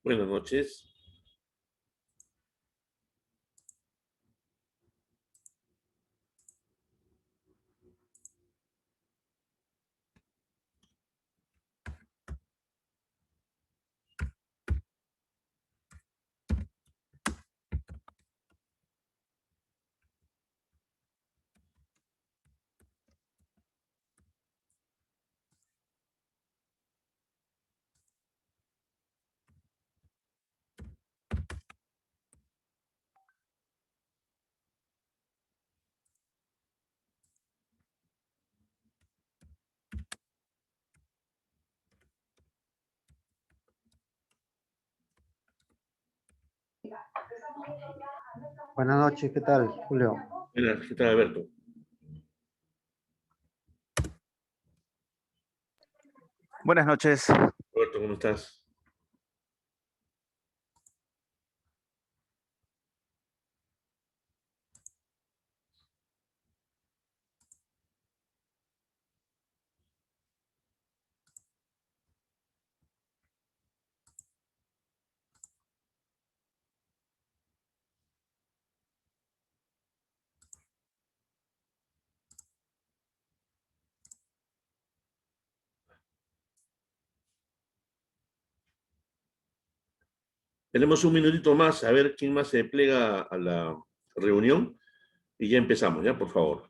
Buenas noches. Buenas noches, ¿qué tal, Julio? Buenas, ¿qué tal, Alberto? Buenas noches. Alberto, ¿cómo estás? Tenemos un minutito más, a ver quién más se plega a la reunión y ya empezamos, ya, por favor.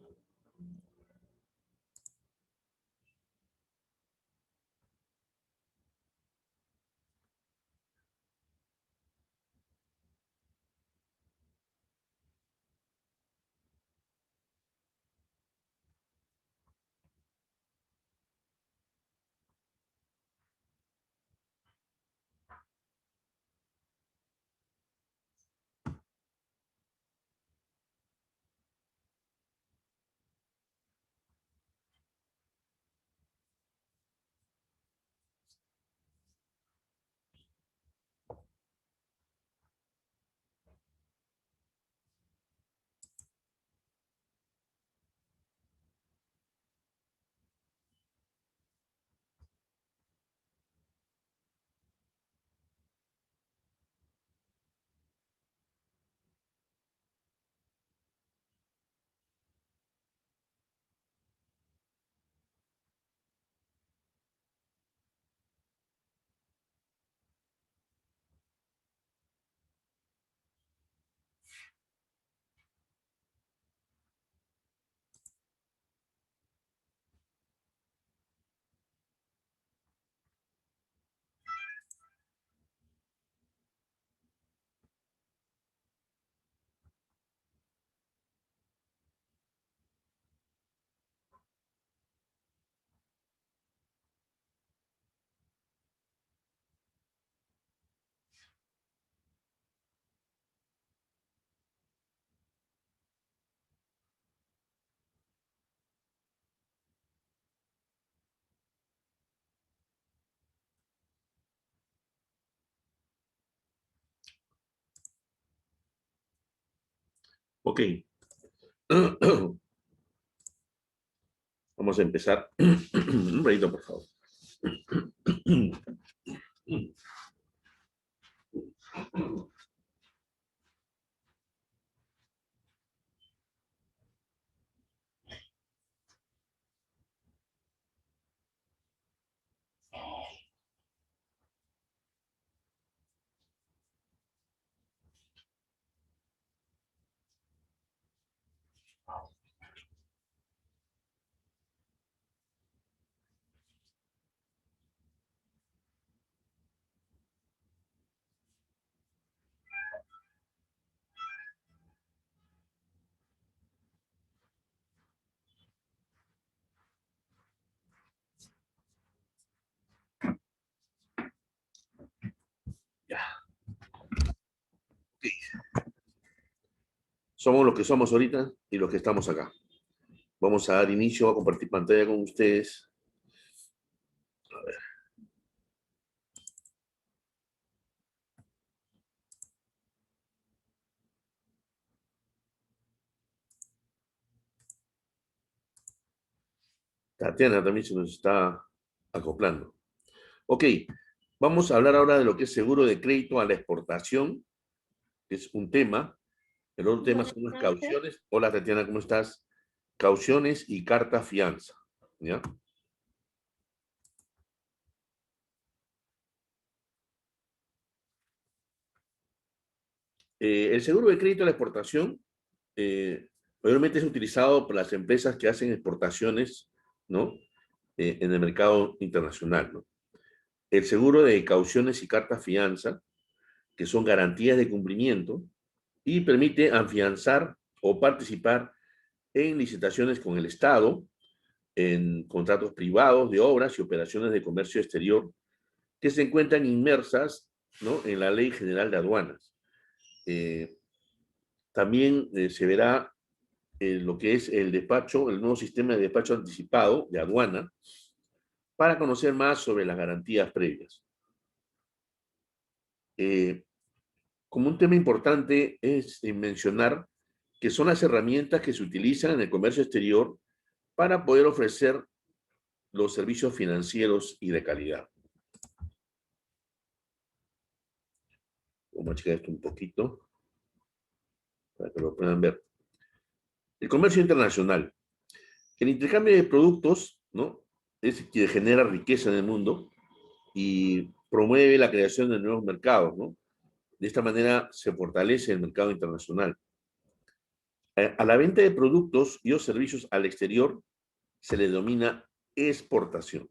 Ok. Vamos a empezar. Un ratito, por favor. Ya. Ok. Somos los que somos ahorita y los que estamos acá. Vamos a dar inicio a compartir pantalla con ustedes. A ver. Tatiana también se nos está acoplando. Ok. Vamos a hablar ahora de lo que es seguro de crédito a la exportación, que es un tema. El otro tema Buenas son las noches. cauciones. Hola, Tatiana, ¿cómo estás? Cauciones y carta fianza. ¿Ya? El seguro de crédito a la exportación obviamente es utilizado por las empresas que hacen exportaciones, ¿no? En el mercado internacional, ¿no? El seguro de cauciones y carta fianza, que son garantías de cumplimiento, y permite afianzar o participar en licitaciones con el Estado, en contratos privados de obras y operaciones de comercio exterior que se encuentran inmersas, ¿no?, en la Ley General de Aduanas. Eh, También se verá lo que es el despacho, el nuevo sistema de despacho anticipado de aduana, para conocer más sobre las garantías previas. Como un tema importante es mencionar que son las herramientas que se utilizan en el comercio exterior para poder ofrecer los servicios financieros y de calidad. Vamos a checar esto un poquito para que lo puedan ver. El comercio internacional. El intercambio de productos, ¿no?, es que genera riqueza en el mundo y promueve la creación de nuevos mercados, ¿no? De esta manera se fortalece el mercado internacional. A la venta de productos y o servicios al exterior se le denomina exportación,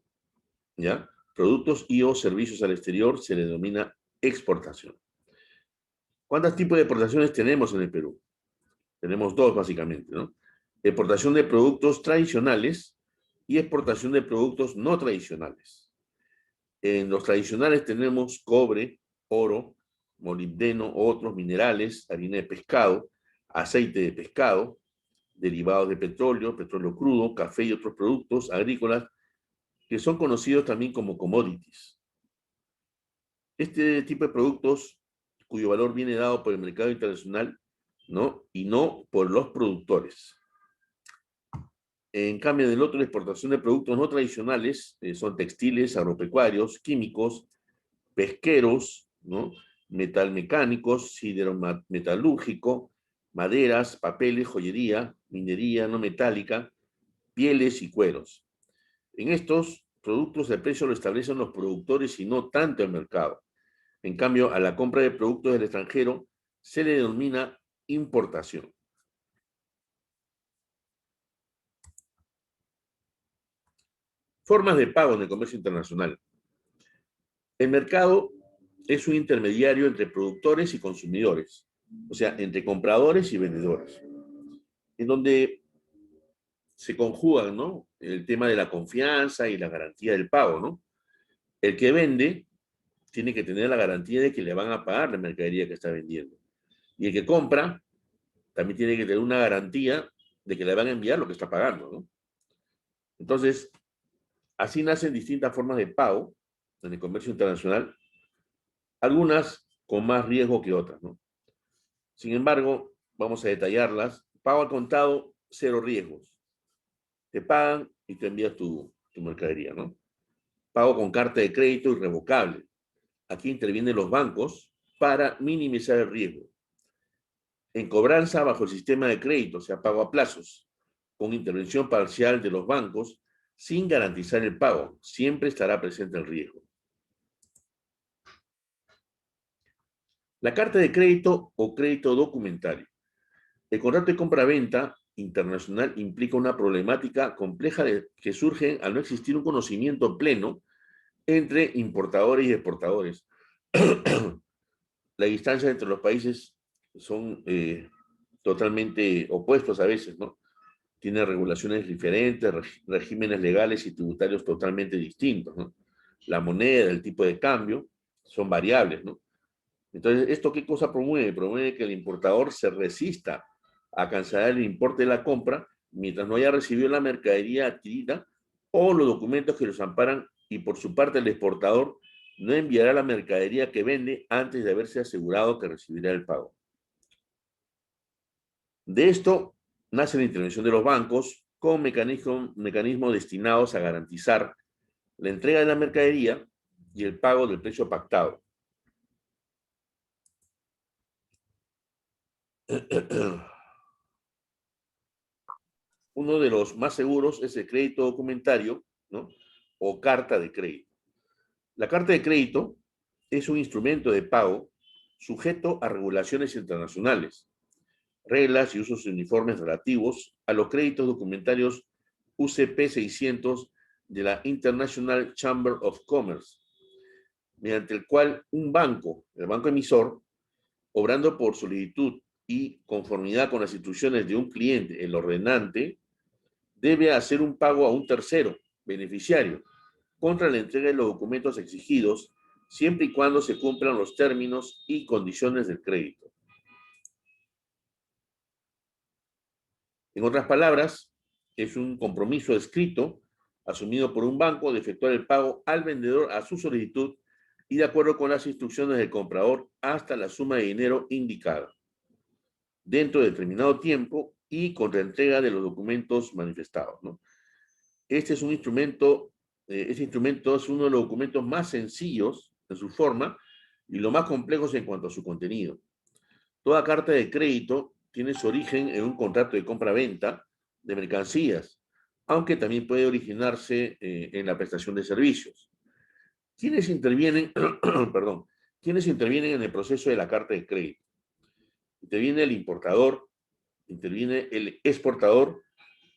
¿ya? Productos y o servicios al exterior se le denomina exportación. ¿Cuántos tipos de exportaciones tenemos en el Perú? Tenemos dos, básicamente, ¿no? Exportación de productos tradicionales y exportación de productos no tradicionales. En los tradicionales tenemos cobre, oro, molibdeno, otros minerales, harina de pescado, aceite de pescado, derivados de petróleo, petróleo crudo, café y otros productos agrícolas que son conocidos también como commodities. Este tipo de productos cuyo valor viene dado por el mercado internacional, ¿no?, y no por los productores. En cambio, del otro, la exportación de productos no tradicionales son textiles, agropecuarios, químicos, pesqueros, ¿no?, metalmecánicos, siderometalúrgico, maderas, papeles, joyería, minería no metálica, pieles y cueros. En estos productos el precio lo establecen los productores y no tanto el mercado. En cambio, a la compra de productos del extranjero se le denomina importación. Formas de pago en el comercio internacional. El mercado es un intermediario entre productores y consumidores, o sea, entre compradores y vendedores, en donde se conjugan, ¿no?, el tema de la confianza y la garantía del pago, ¿no? El que vende tiene que tener la garantía de que le van a pagar la mercadería que está vendiendo. Y el que compra también tiene que tener una garantía de que le van a enviar lo que está pagando, ¿no? Entonces, así nacen distintas formas de pago en el comercio internacional, algunas con más riesgo que otras, ¿no? Sin embargo, vamos a detallarlas. Pago al contado, cero riesgos. Te pagan y te envías tu mercadería, ¿no? Pago con carta de crédito irrevocable. Aquí intervienen los bancos para minimizar el riesgo. En cobranza bajo el sistema de crédito, o sea, pago a plazos, con intervención parcial de los bancos, sin garantizar el pago. Siempre estará presente el riesgo. La carta de crédito o crédito documentario. El contrato de compra-venta internacional implica una problemática compleja que surge al no existir un conocimiento pleno entre importadores y exportadores. La distancia entre los países son totalmente opuestos a veces, ¿no? Tiene regulaciones diferentes, regímenes legales y tributarios totalmente distintos, ¿no? La moneda, el tipo de cambio son variables, ¿no? Entonces, ¿esto qué cosa promueve? Promueve que el importador se resista a cancelar el importe de la compra mientras no haya recibido la mercadería adquirida o los documentos que los amparan, y por su parte el exportador no enviará la mercadería que vende antes de haberse asegurado que recibirá el pago. De esto nace la intervención de los bancos con mecanismos destinados a garantizar la entrega de la mercadería y el pago del precio pactado. Uno de los más seguros es el crédito documentario, ¿no? O carta de crédito. La carta de crédito es un instrumento de pago sujeto a regulaciones internacionales, reglas y usos uniformes relativos a los créditos documentarios UCP 600 de la International Chamber of Commerce, mediante el cual un banco, el banco emisor, obrando por solicitud y conformidad con las instrucciones de un cliente, el ordenante, debe hacer un pago a un tercero, beneficiario, contra la entrega de los documentos exigidos, siempre y cuando se cumplan los términos y condiciones del crédito. En otras palabras, es un compromiso escrito asumido por un banco de efectuar el pago al vendedor a su solicitud y de acuerdo con las instrucciones del comprador hasta la suma de dinero indicada, dentro de determinado tiempo y contra entrega de los documentos manifestados, ¿no? Este es un instrumento, este instrumento es uno de los documentos más sencillos en su forma y lo más complejos en cuanto a su contenido. Toda carta de crédito tiene su origen en un contrato de compra-venta de mercancías, aunque también puede originarse en la prestación de servicios. ¿Quiénes intervienen, perdón, quiénes intervienen en el proceso de la carta de crédito? Interviene el importador, interviene el exportador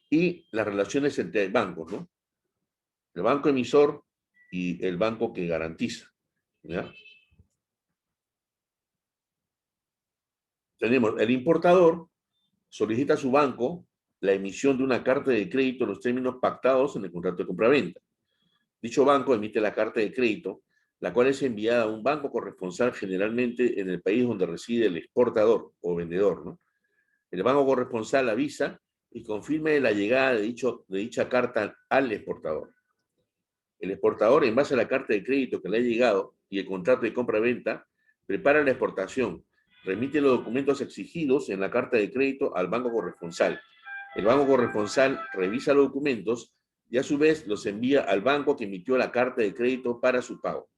y las relaciones entre bancos, ¿no? El banco emisor y el banco que garantiza, ¿ya? Tenemos el importador, solicita a su banco la emisión de una carta de crédito en los términos pactados en el contrato de compraventa. Dicho banco emite la carta de crédito, la cual es enviada a un banco corresponsal generalmente en el país donde reside el exportador o vendedor, ¿no? El banco corresponsal avisa y confirma la llegada de dicha carta al exportador. El exportador, en base a la carta de crédito que le ha llegado y el contrato de compra-venta, prepara la exportación, remite los documentos exigidos en la carta de crédito al banco corresponsal. El banco corresponsal revisa los documentos y a su vez los envía al banco que emitió la carta de crédito para su pago.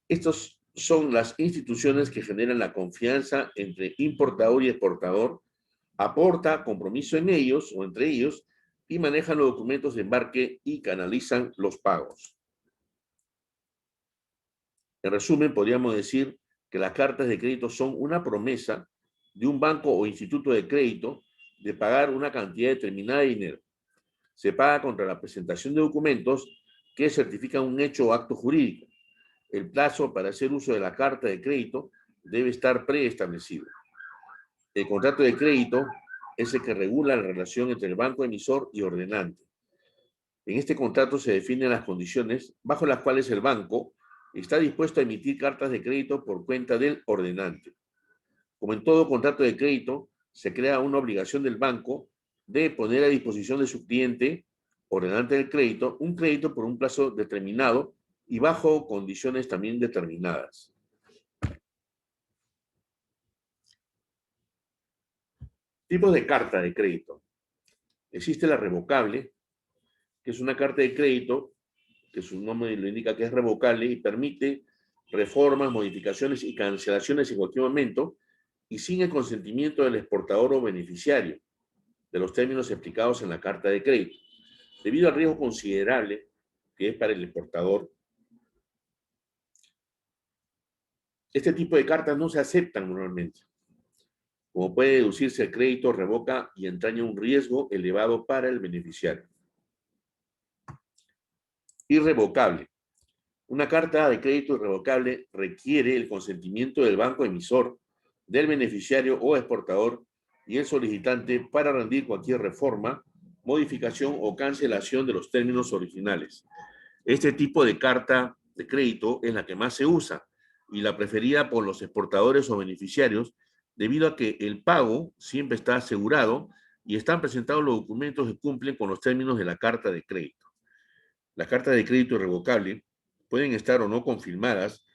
Estas son las instituciones que generan la confianza entre importador y exportador, aporta compromiso en ellos o entre ellos y manejan los documentos de embarque y canalizan los pagos. En resumen, podríamos decir que las cartas de crédito son una promesa de un banco o instituto de crédito de pagar una cantidad determinada de dinero. Se paga contra la presentación de documentos que certifican un hecho o acto jurídico. El plazo para hacer uso de la carta de crédito debe estar preestablecido. El contrato de crédito es el que regula la relación entre el banco emisor y ordenante. En este contrato se definen las condiciones bajo las cuales el banco está dispuesto a emitir cartas de crédito por cuenta del ordenante. Como en todo contrato de crédito, se crea una obligación del banco de poner a disposición de su cliente, ordenante del crédito, un crédito por un plazo determinado y bajo condiciones también determinadas. Tipos de carta de crédito. Existe la revocable, que es una carta de crédito, que su nombre lo indica que es revocable y permite reformas, modificaciones y cancelaciones en cualquier momento y sin el consentimiento del exportador o beneficiario de los términos explicados en la carta de crédito. Debido al riesgo considerable que es para el exportador, este tipo de cartas no se aceptan normalmente. Como puede deducirse, el crédito revoca y entraña un riesgo elevado para el beneficiario. Irrevocable. Una carta de crédito irrevocable requiere el consentimiento del banco emisor, del beneficiario o exportador y el solicitante para rendir cualquier reforma, modificación o cancelación de los términos originales. Este tipo de carta de crédito es la que más se usa y la preferida por los exportadores o beneficiarios debido a que el pago siempre está asegurado y están presentados los documentos que cumplen con los términos de la carta de crédito. Las cartas de crédito irrevocable pueden estar o no confirmadas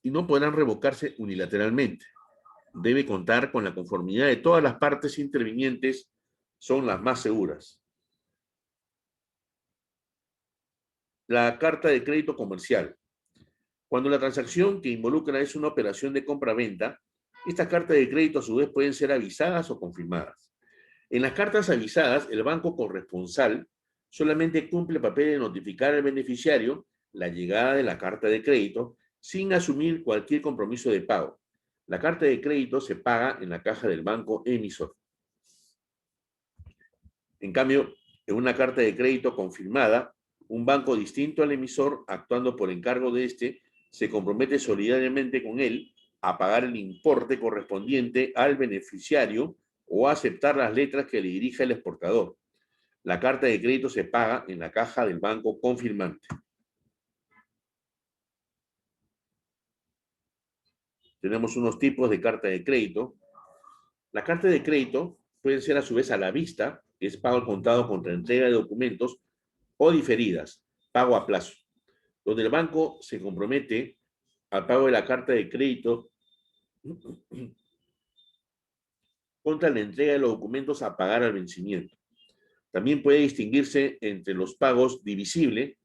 y no podrán revocarse unilateralmente. Debe contar con la conformidad de todas las partes intervinientes, son las más seguras. la carta de crédito comercial. Cuando la transacción que involucra es una operación de compra-venta, estas cartas de crédito a su vez pueden ser avisadas o confirmadas. En las cartas avisadas, el banco corresponsal solamente cumple el papel de notificar al beneficiario la llegada de la carta de crédito sin asumir cualquier compromiso de pago. La carta de crédito se paga en la caja del banco emisor. En cambio, en una carta de crédito confirmada, un banco distinto al emisor, actuando por encargo de este, se compromete solidariamente con él a pagar el importe correspondiente al beneficiario o a aceptar las letras que le dirija el exportador. La carta de crédito se paga en la caja del banco confirmante. Tenemos unos tipos de carta de crédito. La carta de crédito pueden ser a su vez a la vista, que es pago al contado contra entrega de documentos, o diferidas, pago a plazo, donde el banco se compromete al pago de la carta de crédito contra la entrega de los documentos a pagar al vencimiento. También puede distinguirse entre los pagos divisibles,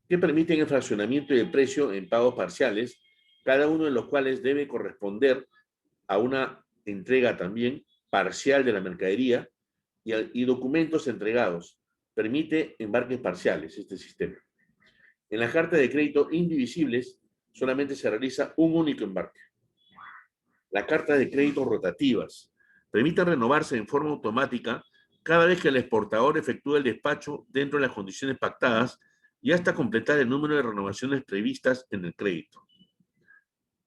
que permiten el fraccionamiento del precio en pagos parciales, cada uno de los cuales debe corresponder a una entrega también parcial de la mercadería y documentos entregados. Permite embarques parciales este sistema. En las cartas de crédito indivisibles solamente se realiza un único embarque. Las cartas de crédito rotativas permiten renovarse en forma automática cada vez que el exportador efectúa el despacho dentro de las condiciones pactadas y hasta completar el número de renovaciones previstas en el crédito.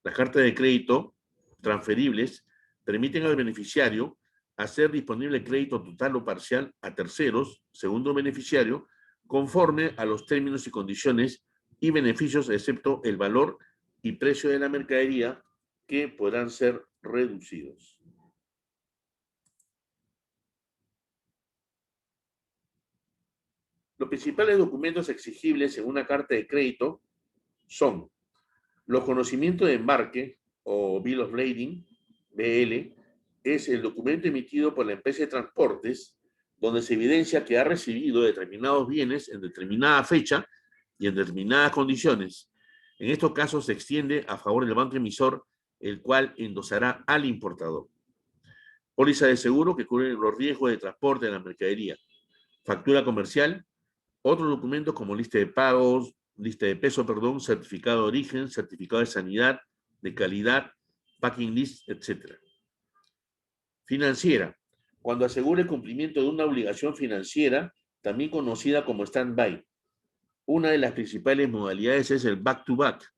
Las cartas de crédito transferibles permiten al beneficiario hacer disponible el crédito total o parcial a terceros, segundo beneficiario, conforme a los términos y condiciones y beneficios, excepto el valor y precio de la mercadería, que podrán ser reducidos. Los principales documentos exigibles en una carta de crédito son los conocimientos de embarque o Bill of Lading, BL, es el documento emitido por la empresa de transportes donde se evidencia que ha recibido determinados bienes en determinada fecha y en determinadas condiciones. En estos casos se extiende a favor del banco emisor, el cual endosará al importador. Póliza de seguro que cubre los riesgos de transporte de la mercadería. Factura comercial, otros documentos como lista de pagos, lista de peso, perdón, certificado de origen, certificado de sanidad, de calidad, packing list, etc. Financiera, cuando asegura el cumplimiento de una obligación financiera, también conocida como stand-by. Una de las principales modalidades es el back-to-back.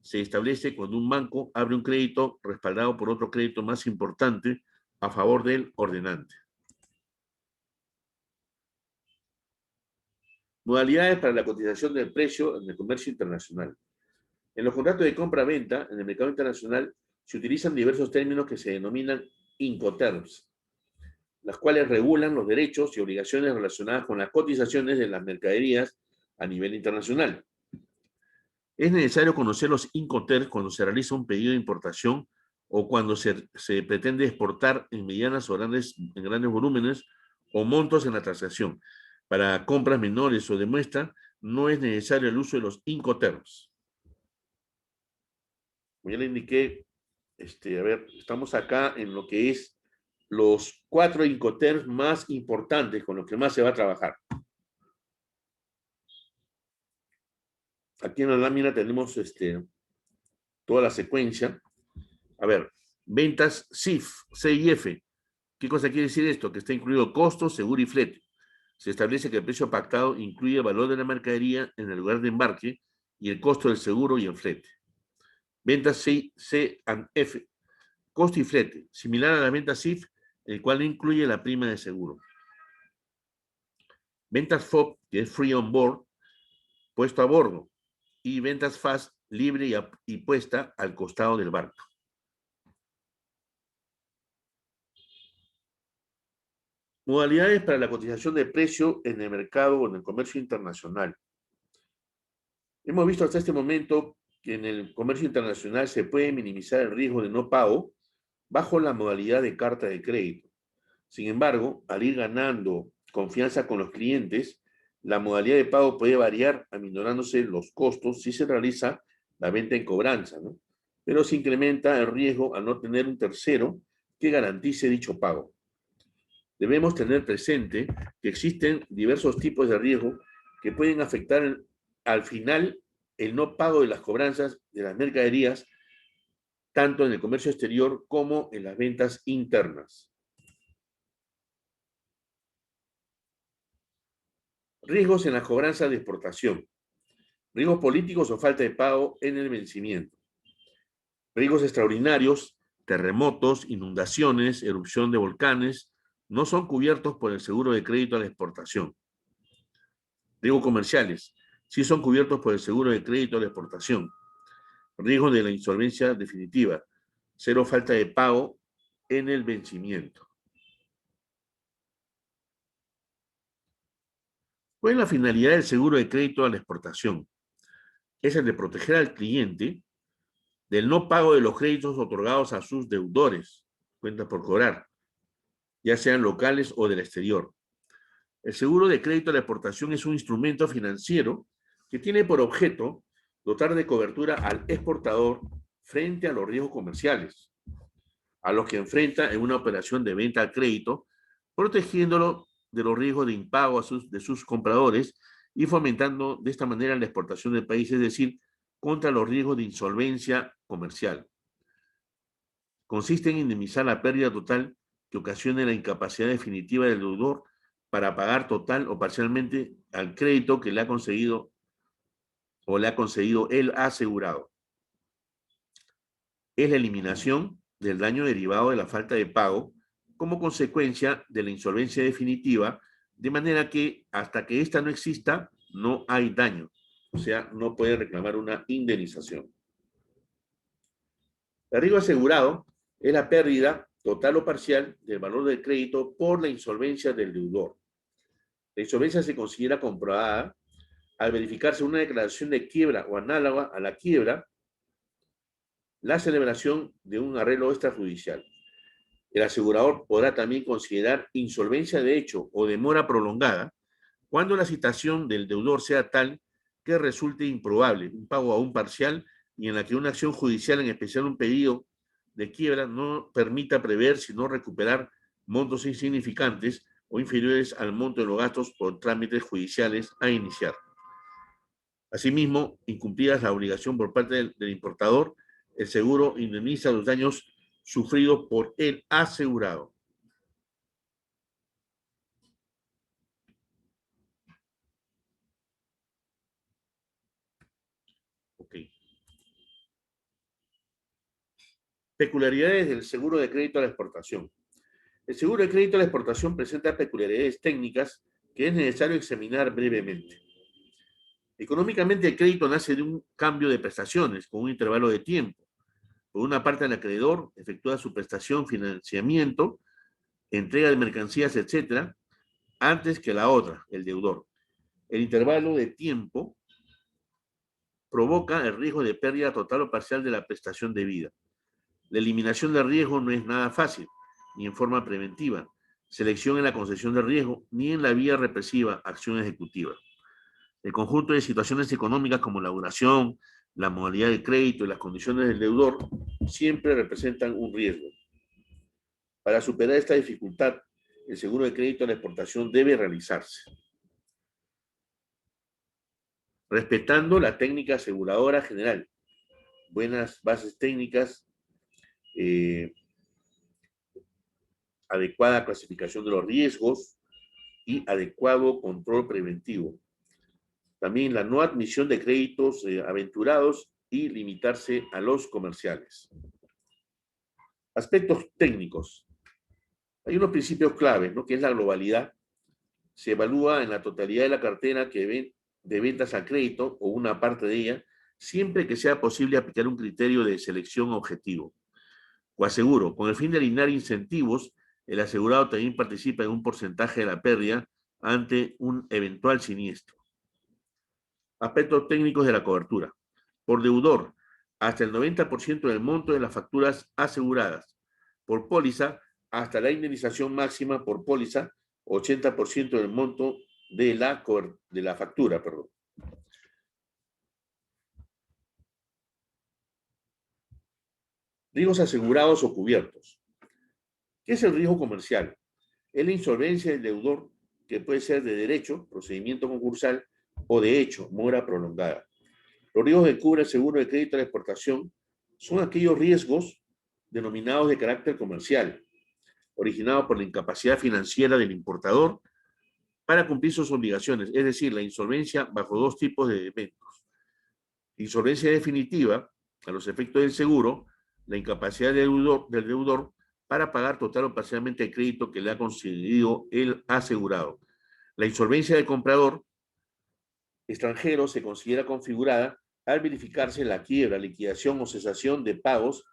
Se establece cuando un banco abre un crédito respaldado por otro crédito más importante a favor del ordenante. Modalidades para la cotización del precio en el comercio internacional. En los contratos de compra-venta en el mercado internacional se utilizan diversos términos que se denominan Incoterms, las cuales regulan los derechos y obligaciones relacionadas con las cotizaciones de las mercaderías a nivel internacional. Es necesario conocer los Incoterms cuando se realiza un pedido de importación o cuando se pretende exportar en medianas o en grandes volúmenes o montos en la transacción. Para compras menores o de muestra, no es necesario el uso de los Incoterms. Como ya le indiqué, estamos acá en lo que es los 4 Incoterms más importantes con los que más se va a trabajar. Aquí en la lámina tenemos toda la secuencia. A ver, ventas CIF, CIF. ¿Qué cosa quiere decir esto? Que está incluido costo, seguro y flete. Se establece que el precio pactado incluye el valor de la mercadería en el lugar de embarque y el costo del seguro y el flete. Ventas C&F, costo y flete, similar a la venta CIF, el cual incluye la prima de seguro. Ventas FOB, que es free on board, puesto a bordo, y ventas FAST, libre y puesta al costado del barco. Modalidades para la cotización de precio en el mercado o en el comercio internacional. Hemos visto hasta este momento que en el comercio internacional se puede minimizar el riesgo de no pago bajo la modalidad de carta de crédito. Sin embargo, al ir ganando confianza con los clientes, La modalidad de pago puede variar aminorándose los costos si se realiza la venta en cobranza, ¿no? Pero se incrementa el riesgo al no tener un tercero que garantice dicho pago. Debemos tener presente que existen diversos tipos de riesgo que pueden afectar al final el no pago de las cobranzas de las mercaderías, tanto en el comercio exterior como en las ventas internas. Riesgos en las cobranzas de exportación. Riesgos políticos o falta de pago en el vencimiento. Riesgos extraordinarios, terremotos, inundaciones, erupción de volcanes, no son cubiertos por el seguro de crédito a la exportación. Riesgos comerciales, sí son cubiertos por el seguro de crédito a la exportación. Riesgo de la insolvencia definitiva, cero falta de pago en el vencimiento. ¿Cuál es la finalidad del seguro de crédito a la exportación? Es el de proteger al cliente del no pago de los créditos otorgados a sus deudores, cuentas por cobrar, ya sean locales o del exterior. El seguro de crédito a la exportación es un instrumento financiero que tiene por objeto dotar de cobertura al exportador frente a los riesgos comerciales, a los que enfrenta en una operación de venta a crédito, protegiéndolo de los riesgos de impago de sus compradores y fomentando de esta manera la exportación del país, es decir, contra los riesgos de insolvencia comercial. Consiste en indemnizar la pérdida total que ocasione la incapacidad definitiva del deudor para pagar total o parcialmente al crédito que le ha concedido o le ha concedido el asegurado. Es la eliminación del daño derivado de la falta de pago como consecuencia de la insolvencia definitiva, de manera que hasta que ésta no exista, no hay daño. O sea, no puede reclamar una indemnización. El riesgo asegurado es la pérdida total o parcial del valor del crédito por la insolvencia del deudor. La insolvencia se considera comprobada al verificarse una declaración de quiebra o análoga a la quiebra, la celebración de un arreglo extrajudicial. El asegurador podrá también considerar insolvencia de hecho o demora prolongada cuando la situación del deudor sea tal que resulte improbable un pago aún parcial y en la que una acción judicial, en especial un pedido de quiebra, no permita prever sino recuperar montos insignificantes o inferiores al monto de los gastos por trámites judiciales a iniciar. Asimismo, incumplidas la obligación por parte del importador, el seguro indemniza los daños sufridos por el asegurado. Ok. Peculiaridades del seguro de crédito a la exportación. El seguro de crédito a la exportación presenta peculiaridades técnicas que es necesario examinar brevemente. Económicamente, el crédito nace de un cambio de prestaciones con un intervalo de tiempo. Por una parte, el acreedor efectúa su prestación, financiamiento, entrega de mercancías, etcétera, antes que la otra, el deudor. El intervalo de tiempo provoca el riesgo de pérdida total o parcial de la prestación debida. La eliminación de riesgo no es nada fácil, ni en forma preventiva, selección en la concesión de riesgo, ni en la vía represiva, acción ejecutiva. El conjunto de situaciones económicas como la duración, la modalidad de crédito y las condiciones del deudor siempre representan un riesgo. Para superar esta dificultad, el seguro de crédito a la exportación debe realizarse respetando la técnica aseguradora general, buenas bases técnicas, adecuada clasificación de los riesgos y adecuado control preventivo. También la no admisión de créditos aventurados y limitarse a los comerciales. Aspectos técnicos. Hay unos principios claves, ¿no? Que es la globalidad. Se evalúa en la totalidad de la cartera de ventas a crédito o una parte de ella, siempre que sea posible aplicar un criterio de selección objetivo. Coaseguro, con el fin de alinear incentivos, el asegurado también participa en un porcentaje de la pérdida ante un eventual siniestro. Aspectos técnicos de la cobertura. Por deudor, hasta el 90% del monto de las facturas aseguradas. Por póliza, hasta la indemnización máxima por póliza, 80% del monto de la factura, perdón. Riesgos asegurados o cubiertos. ¿Qué es el riesgo comercial? Es la insolvencia del deudor, que puede ser de derecho, procedimiento concursal, o de hecho, mora prolongada. Los riesgos que cubre el seguro de crédito a la exportación son aquellos riesgos denominados de carácter comercial, originados por la incapacidad financiera del importador para cumplir sus obligaciones, es decir, la insolvencia bajo dos tipos de eventos. Insolvencia definitiva, a los efectos del seguro, la incapacidad del deudor para pagar total o parcialmente el crédito que le ha concedido el asegurado. La insolvencia del comprador extranjero se considera configurada al verificarse la quiebra, liquidación o cesación de pagos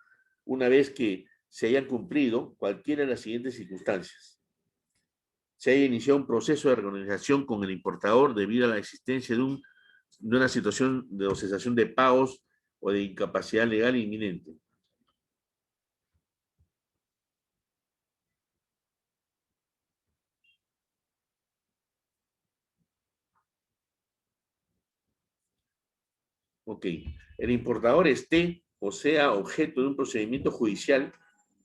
una vez que se hayan cumplido cualquiera de las siguientes circunstancias. Se haya iniciado un proceso de renegociación con el importador debido a la existencia de una situación de cesación de pagos o de incapacidad legal inminente. Ok. El importador esté o sea objeto de un procedimiento judicial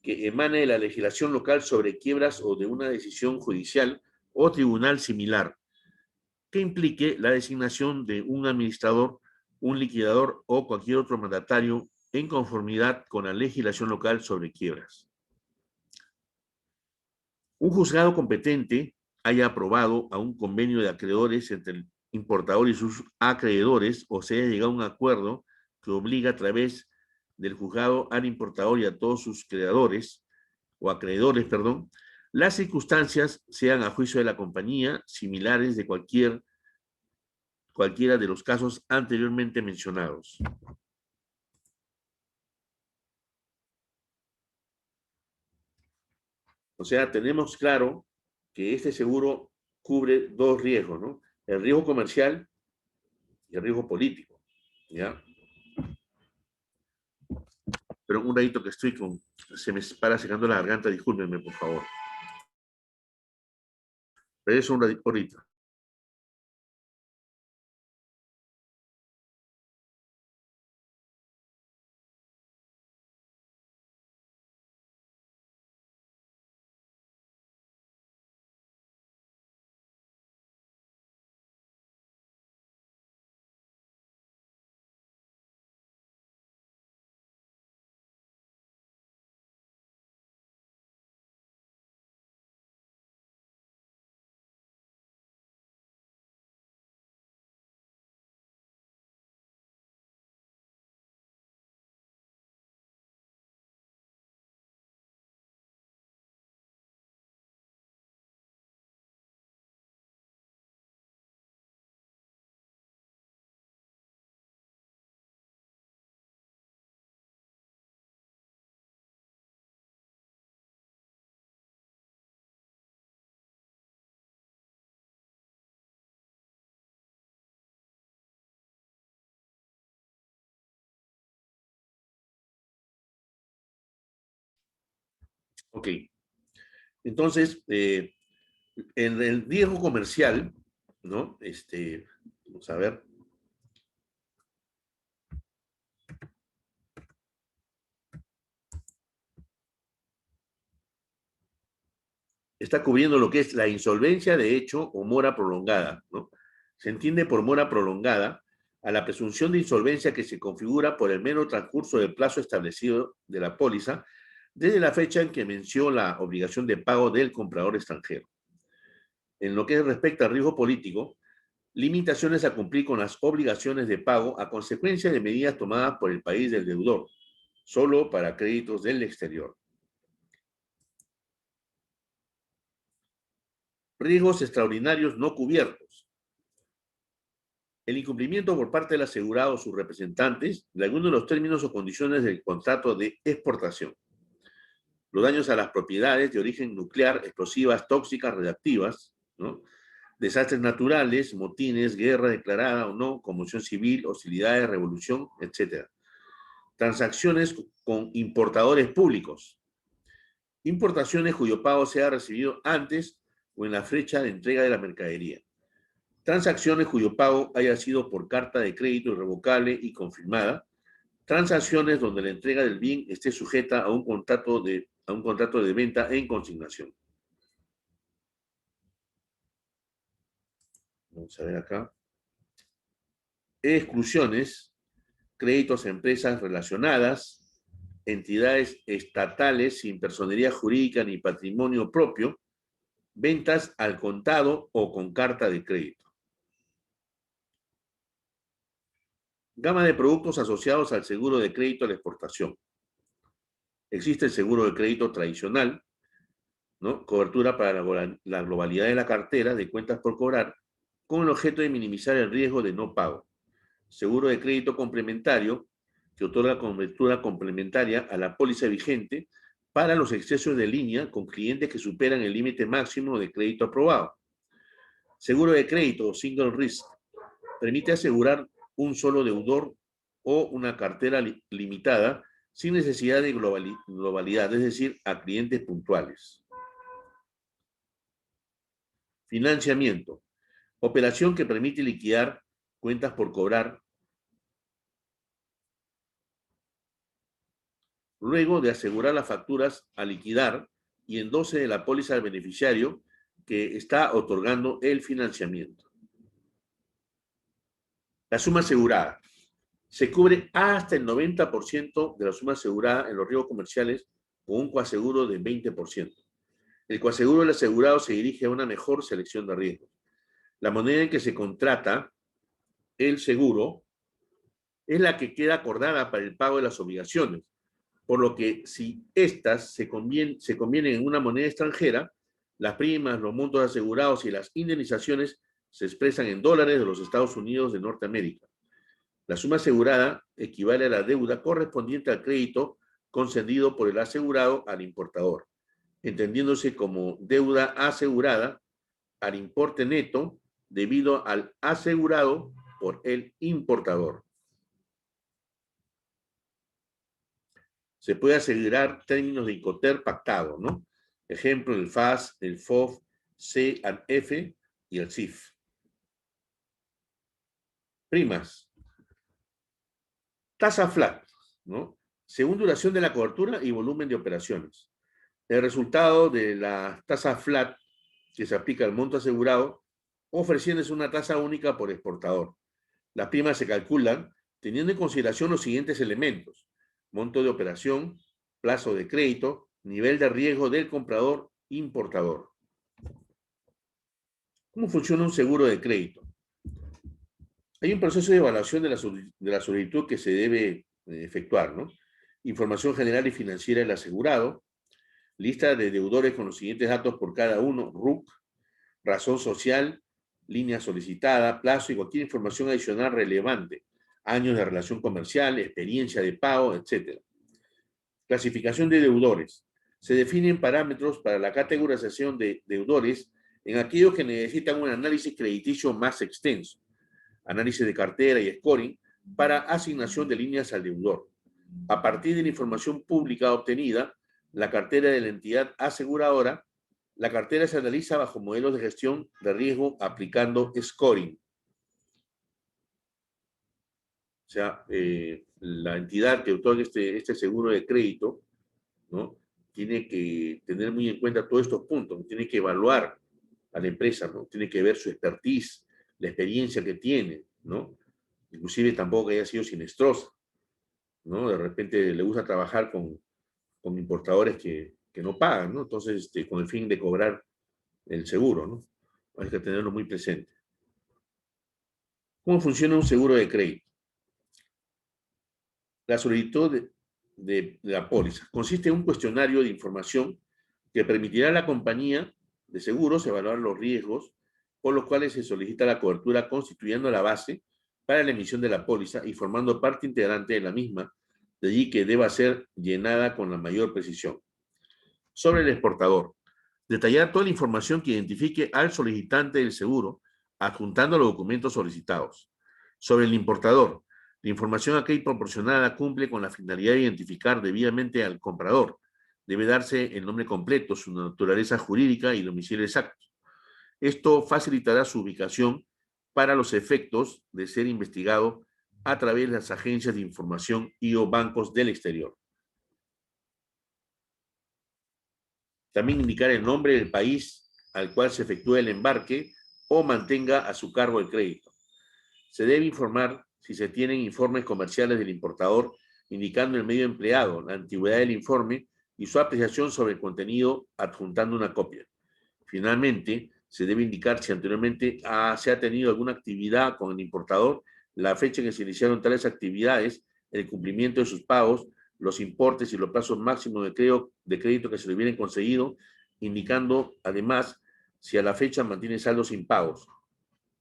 que emane de la legislación local sobre quiebras o de una decisión judicial o tribunal similar que implique la designación de un administrador, un liquidador o cualquier otro mandatario en conformidad con la legislación local sobre quiebras. Un juzgado competente haya aprobado a un convenio de acreedores entre el importador y sus acreedores o se haya llegado a un acuerdo que obliga a través del juzgado al importador y a todos sus creadores o acreedores, perdón, las circunstancias sean a juicio de la compañía similares de cualquiera de los casos anteriormente mencionados. O sea, tenemos claro que este seguro cubre dos riesgos, ¿no? El riesgo comercial y el riesgo político, ¿ya? Pero un ratito que se me para secando la garganta, discúlpenme, por favor. Regreso un ratito ahorita. Ok. Entonces, en el riesgo comercial, ¿no? Vamos a ver. Está cubriendo lo que es la insolvencia de hecho o mora prolongada, ¿no? Se entiende por mora prolongada a la presunción de insolvencia que se configura por el mero transcurso del plazo establecido de la póliza desde la fecha en que venció la obligación de pago del comprador extranjero. En lo que respecta al riesgo político, limitaciones a cumplir con las obligaciones de pago a consecuencia de medidas tomadas por el país del deudor, solo para créditos del exterior. Riesgos extraordinarios no cubiertos. El incumplimiento por parte del asegurado o sus representantes de algunos de los términos o condiciones del contrato de exportación. Los daños a las propiedades de origen nuclear, explosivas, tóxicas, radiactivas, ¿no? Desastres naturales, motines, guerra declarada o no, conmoción civil, hostilidades, revolución, etc. Transacciones con importadores públicos. Importaciones cuyo pago sea recibido antes o en la fecha de entrega de la mercadería. Transacciones cuyo pago haya sido por carta de crédito irrevocable y confirmada. Transacciones donde la entrega del bien esté sujeta a un contrato de venta en consignación. Vamos a ver acá. Exclusiones, créditos a empresas relacionadas, entidades estatales sin personería jurídica ni patrimonio propio, ventas al contado o con carta de crédito. Gama de productos asociados al seguro de crédito a la exportación. Existe el seguro de crédito tradicional, ¿no? Cobertura para la globalidad de la cartera de cuentas por cobrar, con el objeto de minimizar el riesgo de no pago. Seguro de crédito complementario, que otorga cobertura complementaria a la póliza vigente para los excesos de línea con clientes que superan el límite máximo de crédito aprobado. Seguro de crédito o single risk permite asegurar un solo deudor o una cartera limitada sin necesidad de globalidad, es decir, a clientes puntuales. Financiamiento. Operación que permite liquidar cuentas por cobrar luego de asegurar las facturas a liquidar y endose de la póliza del beneficiario que está otorgando el financiamiento. La suma asegurada. Se cubre hasta el 90% de la suma asegurada en los riesgos comerciales con un coaseguro del 20%. El coaseguro del asegurado se dirige a una mejor selección de riesgos. La moneda en que se contrata el seguro es la que queda acordada para el pago de las obligaciones, por lo que si éstas se convienen en una moneda extranjera, las primas, los montos asegurados y las indemnizaciones se expresan en dólares de los Estados Unidos de Norteamérica. La suma asegurada equivale a la deuda correspondiente al crédito concedido por el asegurado al importador, entendiéndose como deuda asegurada al importe neto debido al asegurado por el importador. Se puede asegurar términos de Incoterm pactado, ¿no? Ejemplo, el FAS, el FOF, C&F y el CIF. Primas. Tasa flat, ¿no? Según duración de la cobertura y volumen de operaciones. El resultado de la tasa flat que se aplica al monto asegurado ofreciéndose una tasa única por exportador. Las primas se calculan teniendo en consideración los siguientes elementos: monto de operación, plazo de crédito, nivel de riesgo del comprador importador. ¿Cómo funciona un seguro de crédito? Hay un proceso de evaluación de la solicitud que se debe efectuar, ¿no? Información general y financiera del asegurado, lista de deudores con los siguientes datos por cada uno: RUC, razón social, línea solicitada, plazo y cualquier información adicional relevante, años de relación comercial, experiencia de pago, etc. Clasificación de deudores. Se definen parámetros para la categorización de deudores en aquellos que necesitan un análisis crediticio más extenso, análisis de cartera y scoring para asignación de líneas al deudor. A partir de la información pública obtenida, la cartera de la entidad aseguradora, la cartera se analiza bajo modelos de gestión de riesgo aplicando scoring. O sea, la entidad que otorga este seguro de crédito, ¿no?, tiene que tener muy en cuenta todos estos puntos, tiene que evaluar a la empresa, ¿no?, tiene que ver su expertise, la experiencia que tiene, ¿no?, inclusive tampoco que haya sido sinestrosa, ¿no?, de repente le gusta trabajar con importadores que no pagan, ¿no?, entonces con el fin de cobrar el seguro, ¿no? Hay que tenerlo muy presente. ¿Cómo funciona un seguro de crédito? La solicitud de la póliza consiste en un cuestionario de información que permitirá a la compañía de seguros evaluar los riesgos por los cuales se solicita la cobertura, constituyendo la base para la emisión de la póliza y formando parte integrante de la misma, de allí que deba ser llenada con la mayor precisión. Sobre el exportador. Detallar toda la información que identifique al solicitante del seguro, adjuntando los documentos solicitados. Sobre el importador. La información aquí proporcionada cumple con la finalidad de identificar debidamente al comprador. Debe darse el nombre completo, su naturaleza jurídica y domicilio exacto. Esto facilitará su ubicación para los efectos de ser investigado a través de las agencias de información y o bancos del exterior. También indicar el nombre del país al cual se efectúa el embarque o mantenga a su cargo el crédito. Se debe informar si se tienen informes comerciales del importador indicando el medio empleado, la antigüedad del informe y su apreciación sobre el contenido adjuntando una copia. Finalmente, se debe indicar si anteriormente se ha tenido alguna actividad con el importador, la fecha en que se iniciaron tales actividades, el cumplimiento de sus pagos, los importes y los plazos máximos de crédito que se le hubieran conseguido, indicando además si a la fecha mantiene saldos sin pagos.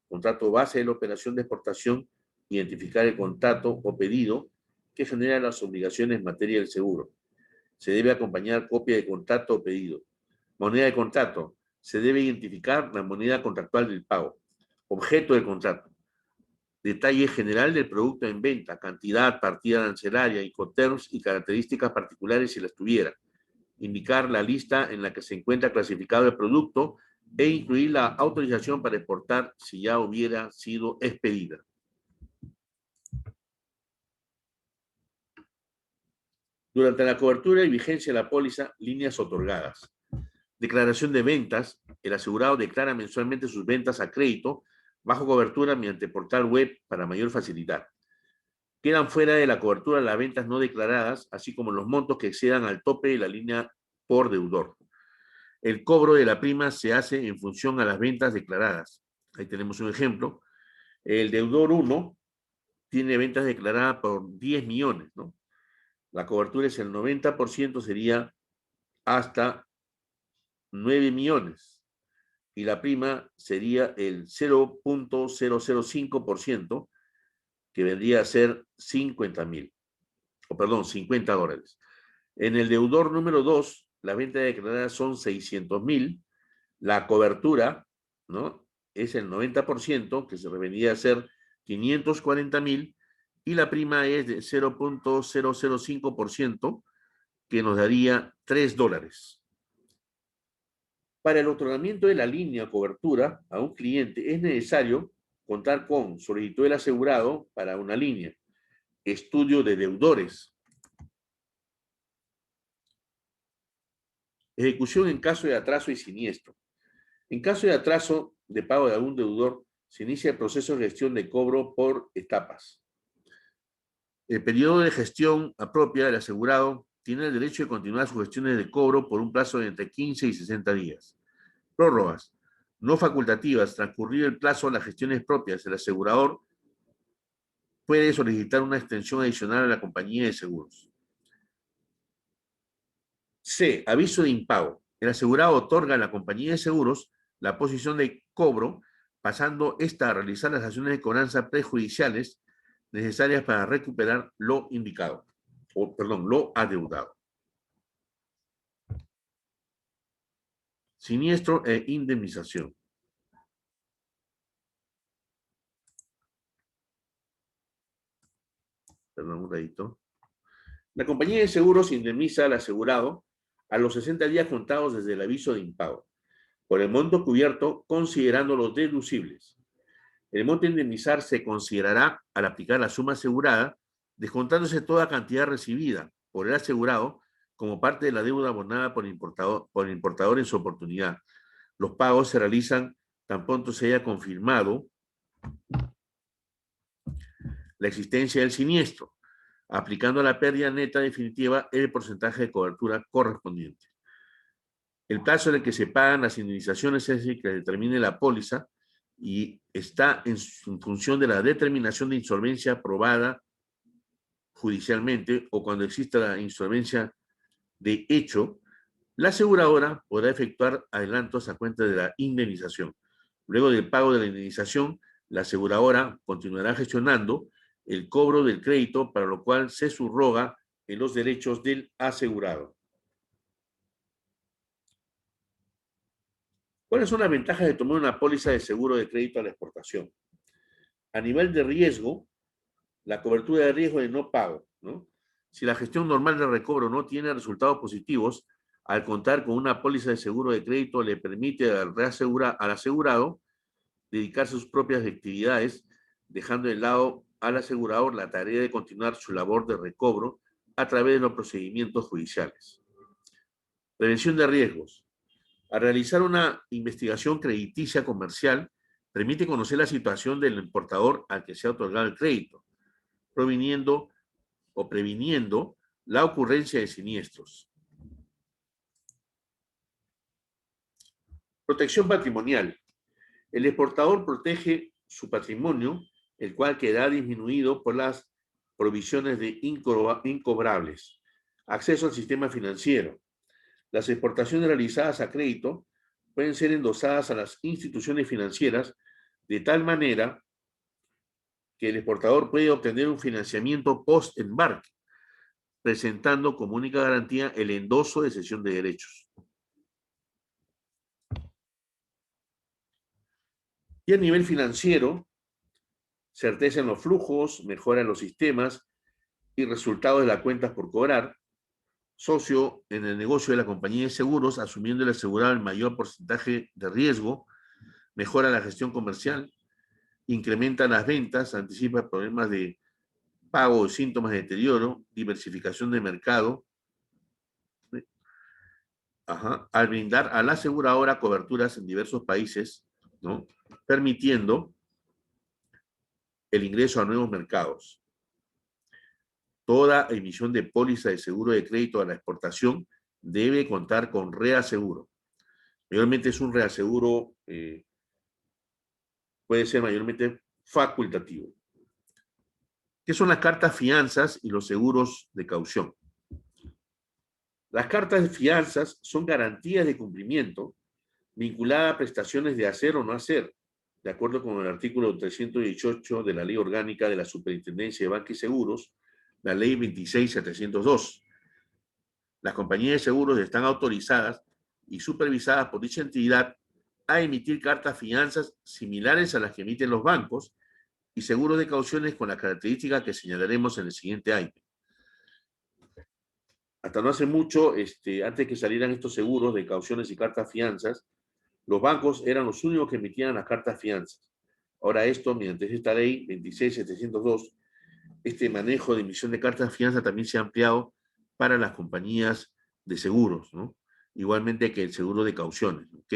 Contrato base de la operación de exportación, identificar el contrato o pedido que genera las obligaciones en materia del seguro. Se debe acompañar copia de contrato o pedido. Moneda de contrato. Se debe identificar la moneda contractual del pago. Objeto del contrato. Detalle general del producto en venta, cantidad, partida arancelaria, Incoterms y características particulares si las tuviera. Indicar la lista en la que se encuentra clasificado el producto e incluir la autorización para exportar si ya hubiera sido expedida. Durante la cobertura y vigencia de la póliza, líneas otorgadas. Declaración de ventas. El asegurado declara mensualmente sus ventas a crédito bajo cobertura mediante portal web para mayor facilidad. Quedan fuera de la cobertura las ventas no declaradas, así como los montos que excedan al tope de la línea por deudor. El cobro de la prima se hace en función a las ventas declaradas. Ahí tenemos un ejemplo. El deudor 1 tiene ventas declaradas por 10 millones, ¿no? La cobertura es el 90%, sería hasta 9 millones. Y la prima sería el 0.005%, que vendría a ser 50 dólares. En el deudor número 2, las ventas declaradas son 600,000. La cobertura, ¿no?, es el 90%, que se vendría a ser 540,000, y la prima es de 0.005%, que nos daría 3 dólares. Para el otorgamiento de la línea cobertura a un cliente es necesario contar con solicitud del asegurado para una línea, estudio de deudores, ejecución en caso de atraso y siniestro. En caso de atraso de pago de algún deudor, se inicia el proceso de gestión de cobro por etapas. El periodo de gestión propia del asegurado tiene el derecho de continuar sus gestiones de cobro por un plazo de entre 15 y 60 días. Prórrogas no facultativas. Transcurrido el plazo, las gestiones propias, el asegurador puede solicitar una extensión adicional a la compañía de seguros. C. Aviso de impago. El asegurado otorga a la compañía de seguros la posición de cobro, pasando esta a realizar las acciones de cobranza prejudiciales necesarias para recuperar lo indicado, lo adeudado. Siniestro e indemnización. Perdón, un ratito. La compañía de seguros indemniza al asegurado a los 60 días contados desde el aviso de impago, por el monto cubierto considerando los deducibles. El monto a indemnizar se considerará al aplicar la suma asegurada, descontándose toda cantidad recibida por el asegurado como parte de la deuda abonada por el importador en su oportunidad. Los pagos se realizan tan pronto se haya confirmado la existencia del siniestro, aplicando a la pérdida neta definitiva el porcentaje de cobertura correspondiente. El plazo en el que se pagan las indemnizaciones es el que determine la póliza y está en función de la determinación de insolvencia aprobada judicialmente o cuando exista la insolvencia de hecho, la aseguradora podrá efectuar adelantos a cuenta de la indemnización. Luego del pago de la indemnización, la aseguradora continuará gestionando el cobro del crédito, para lo cual se subroga en los derechos del asegurado. ¿Cuáles son las ventajas de tomar una póliza de seguro de crédito a la exportación? A nivel de riesgo, la cobertura de riesgo de no pago, ¿no? Si la gestión normal de recobro no tiene resultados positivos, al contar con una póliza de seguro de crédito le permite al asegurado dedicarse a sus propias actividades, dejando de lado al asegurador la tarea de continuar su labor de recobro a través de los procedimientos judiciales. Prevención de riesgos. Al realizar una investigación crediticia comercial, permite conocer la situación del importador al que se ha otorgado el crédito, previniendo la ocurrencia de siniestros. Protección patrimonial. El exportador protege su patrimonio, el cual queda disminuido por las provisiones de incobrables, acceso al sistema financiero. Las exportaciones realizadas a crédito pueden ser endosadas a las instituciones financieras de tal manera que el exportador puede obtener un financiamiento post-embarque, presentando como única garantía el endoso de cesión de derechos. Y a nivel financiero, certeza en los flujos, mejora en los sistemas y resultados de las cuentas por cobrar, socio en el negocio de la compañía de seguros, asumiendo el asegurado el mayor porcentaje de riesgo, mejora la gestión comercial, incrementa las ventas, anticipa problemas de pago o síntomas de deterioro, diversificación de mercado, al brindar a la aseguradora coberturas en diversos países, ¿no?, permitiendo el ingreso a nuevos mercados. Toda emisión de póliza de seguro de crédito a la exportación debe contar con reaseguro. Mayormente es un reaseguro, puede ser mayormente facultativo. ¿Qué son las cartas fianzas y los seguros de caución? Las cartas de fianzas son garantías de cumplimiento vinculadas a prestaciones de hacer o no hacer, de acuerdo con el artículo 318 de la Ley Orgánica de la Superintendencia de Banca y Seguros, la Ley 26702. Las compañías de seguros están autorizadas y supervisadas por dicha entidad a emitir cartas fianzas similares a las que emiten los bancos y seguros de cauciones con las características que señalaremos en el siguiente año. Hasta no hace mucho, antes que salieran estos seguros de cauciones y cartas fianzas, los bancos eran los únicos que emitían las cartas fianzas. Ahora esto, mediante esta ley 26702, este manejo de emisión de cartas fianza también se ha ampliado para las compañías de seguros, ¿no? Igualmente que el seguro de cauciones, ¿ok?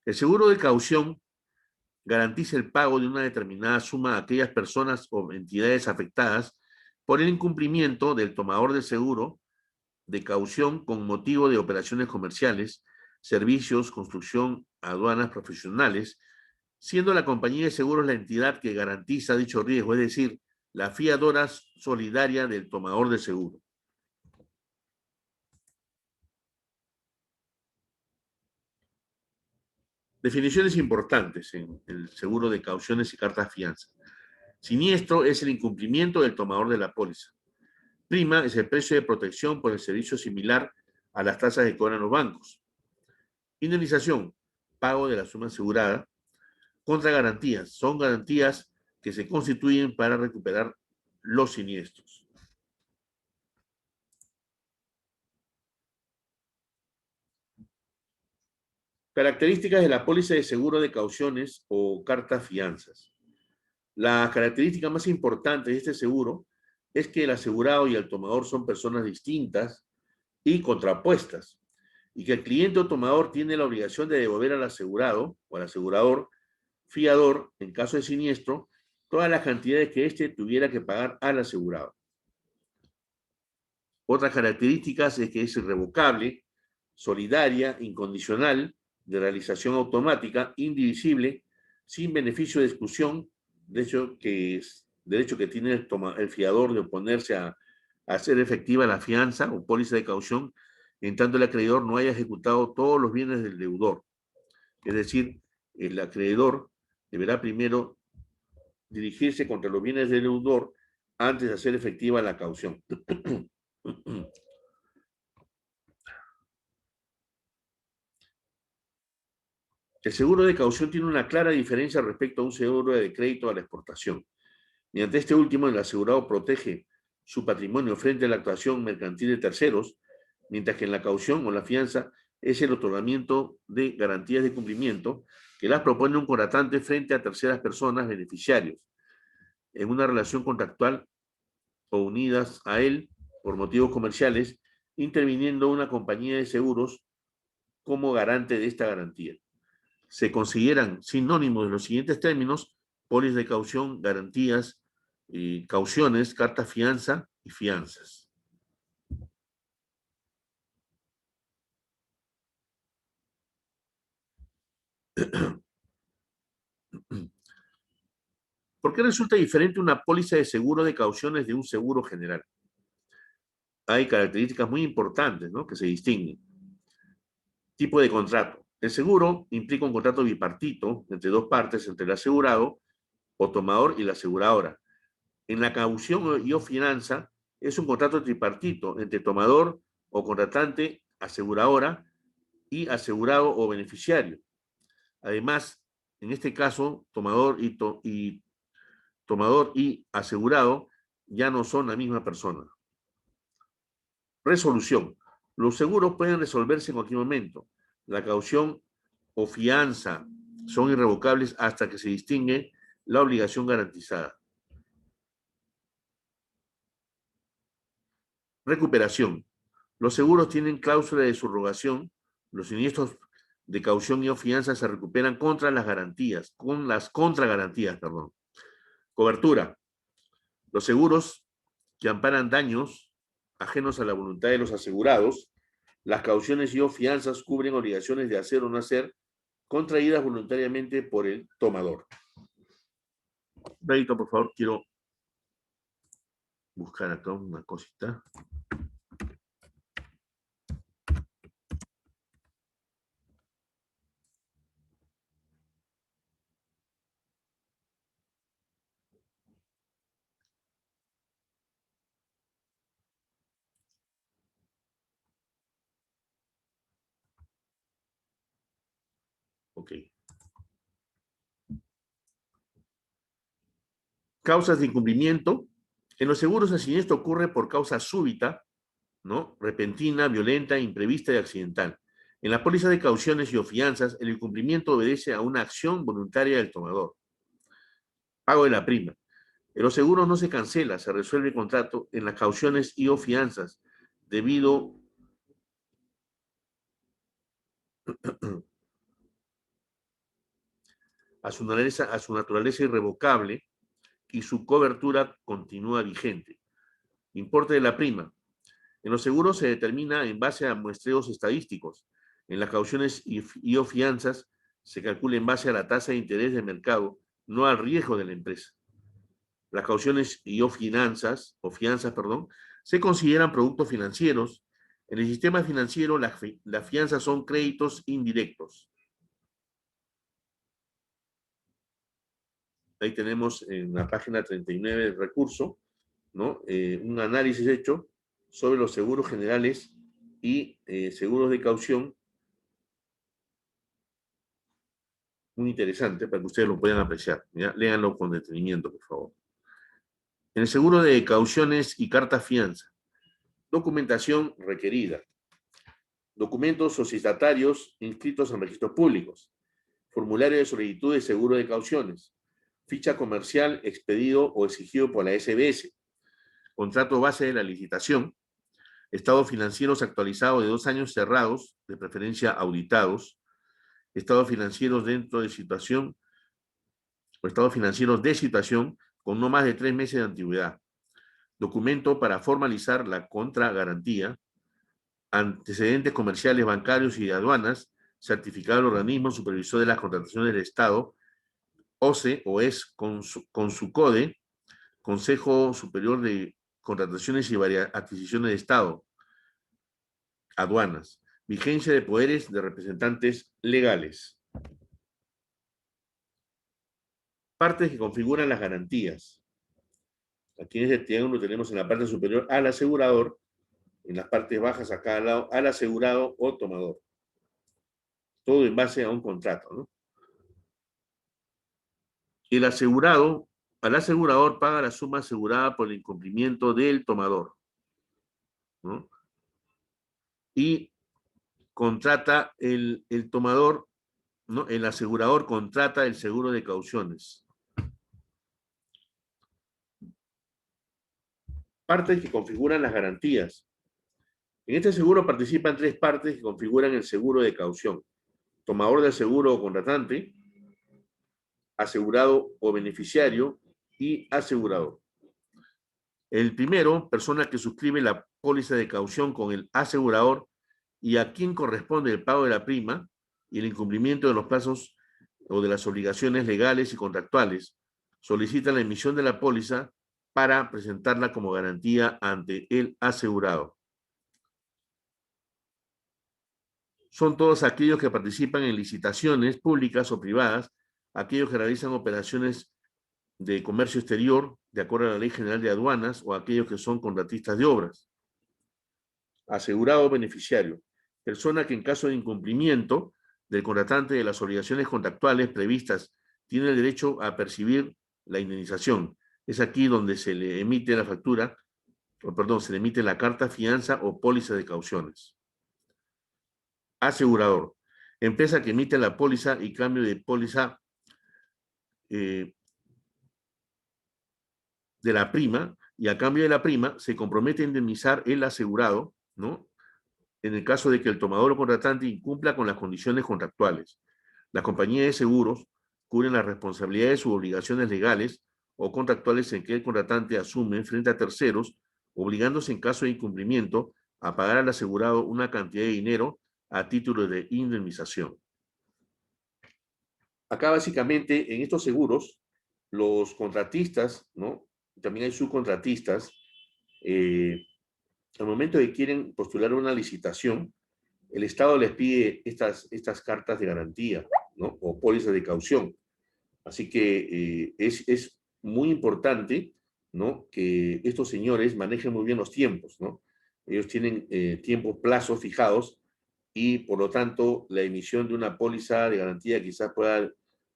El seguro de caución garantiza el pago de una determinada suma a aquellas personas o entidades afectadas por el incumplimiento del tomador de seguro de caución con motivo de operaciones comerciales, servicios, construcción, aduanas profesionales, siendo la compañía de seguros la entidad que garantiza dicho riesgo, es decir, la fiadora solidaria del tomador de seguro. Definiciones importantes en el seguro de cauciones y cartas fianza. Siniestro es el incumplimiento del tomador de la póliza. Prima es el precio de protección por el servicio similar a las tasas que cobran los bancos. Indemnización, pago de la suma asegurada. Contragarantías, son garantías que se constituyen para recuperar los siniestros. Características de la póliza de seguro de cauciones o cartas fianzas. La característica más importante de este seguro es que el asegurado y el tomador son personas distintas y contrapuestas, y que el cliente o tomador tiene la obligación de devolver al asegurado o al asegurador fiador, en caso de siniestro, todas las cantidades que éste tuviera que pagar al asegurado. Otras características es que es irrevocable, solidaria, incondicional, de realización automática, indivisible, sin beneficio de exclusión, derecho que tiene el fiador de oponerse a hacer efectiva la fianza o póliza de caución, en tanto el acreedor no haya ejecutado todos los bienes del deudor. Es decir, el acreedor deberá primero dirigirse contra los bienes del deudor antes de hacer efectiva la caución. El seguro de caución tiene una clara diferencia respecto a un seguro de crédito a la exportación. Mediante este último, el asegurado protege su patrimonio frente a la actuación mercantil de terceros, mientras que en la caución o la fianza es el otorgamiento de garantías de cumplimiento que las propone un contratante frente a terceras personas beneficiarios en una relación contractual o unidas a él por motivos comerciales, interviniendo una compañía de seguros como garante de esta garantía. Se consideran sinónimos de los siguientes términos: póliza de caución, garantías, cauciones, carta fianza y fianzas. ¿Por qué resulta diferente una póliza de seguro de cauciones de un seguro general? Hay características muy importantes, ¿no?, que se distinguen. Tipo de contrato. El seguro implica un contrato bipartito entre dos partes, entre el asegurado o tomador y la aseguradora. En la caución y o fianza es un contrato tripartito entre tomador o contratante, aseguradora y asegurado o beneficiario. Además, en este caso, tomador y asegurado ya no son la misma persona. Resolución. Los seguros pueden resolverse en cualquier momento. La caución o fianza son irrevocables hasta que se distingue la obligación garantizada. Recuperación. Los seguros tienen cláusula de subrogación. Los siniestros de caución y o fianza se recuperan contra las garantías, con las contragarantías, perdón. Cobertura. Los seguros que amparan daños ajenos a la voluntad de los asegurados. Las cauciones y o fianzas cubren obligaciones de hacer o no hacer contraídas voluntariamente por el tomador. Rayito, por favor, quiero buscar acá una cosita. Ok. Causas de incumplimiento. En los seguros el siniestro ocurre por causa súbita, ¿no?, repentina, violenta, imprevista y accidental. En la póliza de cauciones y o fianzas, el incumplimiento obedece a una acción voluntaria del tomador. Pago de la prima. En los seguros no se cancela, se resuelve el contrato. En las cauciones y o fianzas, debido a su naturaleza irrevocable y su cobertura continúa vigente. Importe de la prima. En los seguros se determina en base a muestreos estadísticos. En las cauciones y o fianzas se calcula en base a la tasa de interés del mercado, no al riesgo de la empresa. Las cauciones y o fianzas, se consideran productos financieros. En el sistema financiero, las fianzas son créditos indirectos. Ahí tenemos en la página 39 del recurso, ¿no?, un análisis hecho sobre los seguros generales y seguros de caución, muy interesante para que ustedes lo puedan apreciar, ¿ya? Léanlo con detenimiento, por favor. En el seguro de cauciones y carta fianza, documentación requerida, documentos societatarios inscritos en registros públicos, formulario de solicitud de seguro de cauciones, ficha comercial expedido o exigido por la SBS, contrato base de la licitación, estados financieros actualizados de 2 años cerrados, de preferencia auditados, estados financieros de situación con no más de 3 meses de antigüedad, documento para formalizar la contragarantía, antecedentes comerciales, bancarios y de aduanas, certificado del organismo supervisor de las contrataciones del Estado, OCE o es con su CODE, Consejo Superior de Contrataciones y Adquisiciones de Estado, aduanas, vigencia de poderes de representantes legales. Partes que configuran las garantías. Aquí en este triángulo tenemos en la parte superior al asegurador, en las partes bajas acá al lado al asegurado o tomador. Todo en base a un contrato, ¿no? El asegurado, al asegurador paga la suma asegurada por el incumplimiento del tomador, ¿no? Y contrata el tomador, ¿no? El asegurador contrata el seguro de cauciones. Partes que configuran las garantías. En este seguro participan 3 partes que configuran el seguro de caución: tomador del seguro o contratante, asegurado o beneficiario y asegurador. El primero, persona que suscribe la póliza de caución con el asegurador y a quien corresponde el pago de la prima y el incumplimiento de los plazos o de las obligaciones legales y contractuales, solicita la emisión de la póliza para presentarla como garantía ante el asegurado. Son todos aquellos que participan en licitaciones públicas o privadas, aquellos que realizan operaciones de comercio exterior, de acuerdo a la Ley General de Aduanas, o aquellos que son contratistas de obras. Asegurado o beneficiario, persona que en caso de incumplimiento del contratante de las obligaciones contractuales previstas tiene el derecho a percibir la indemnización. Es aquí donde se le emite la factura, o perdón, se le emite la carta fianza o póliza de cauciones. Asegurador, empresa que emite la póliza y cambio de póliza de la prima, y a cambio de la prima se compromete a indemnizar el asegurado, ¿no? En el caso de que el tomador o contratante incumpla con las condiciones contractuales. Las compañías de seguros cubren las responsabilidades u obligaciones legales o contractuales en que el contratante asume frente a terceros, obligándose en caso de incumplimiento a pagar al asegurado una cantidad de dinero a título de indemnización. Acá básicamente en estos seguros, los contratistas, ¿no? También hay subcontratistas, al momento de que quieren postular una licitación, el Estado les pide estas cartas de garantía, ¿no? O pólizas de caución. Así que es muy importante, ¿no? Que estos señores manejen muy bien los tiempos, ¿no? Ellos tienen tiempos, plazos fijados, y por lo tanto la emisión de una póliza de garantía quizás pueda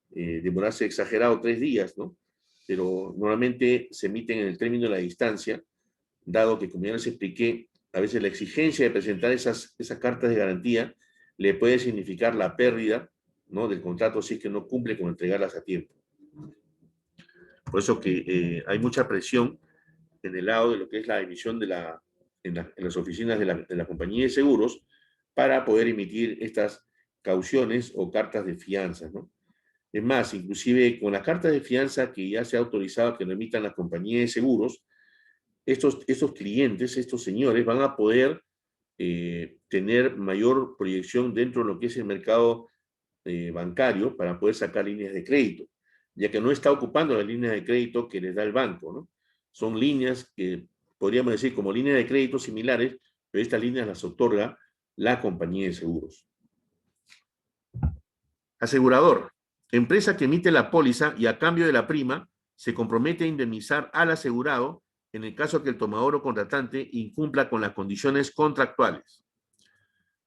demorarse exagerado 3 días, ¿no? Pero normalmente se emiten en el término de la distancia, dado que, como ya les expliqué, a veces la exigencia de presentar esas cartas de garantía le puede significar la pérdida, ¿no? Del contrato si es que no cumple con entregarlas a tiempo. Por eso que hay mucha presión en el lado de lo que es la emisión en las oficinas de la compañía de seguros para poder emitir estas cauciones o cartas de fianza, ¿no? Es más, inclusive con las cartas de fianza que ya se ha autorizado que lo emitan las compañías de seguros, estos clientes, estos señores van a poder tener mayor proyección dentro de lo que es el mercado bancario para poder sacar líneas de crédito, ya que no está ocupando las líneas de crédito que les da el banco, ¿no? Son líneas que podríamos decir como líneas de crédito similares, pero estas líneas las otorga la compañía de seguros. Asegurador, empresa que emite la póliza y a cambio de la prima se compromete a indemnizar al asegurado en el caso que el tomador o contratante incumpla con las condiciones contractuales.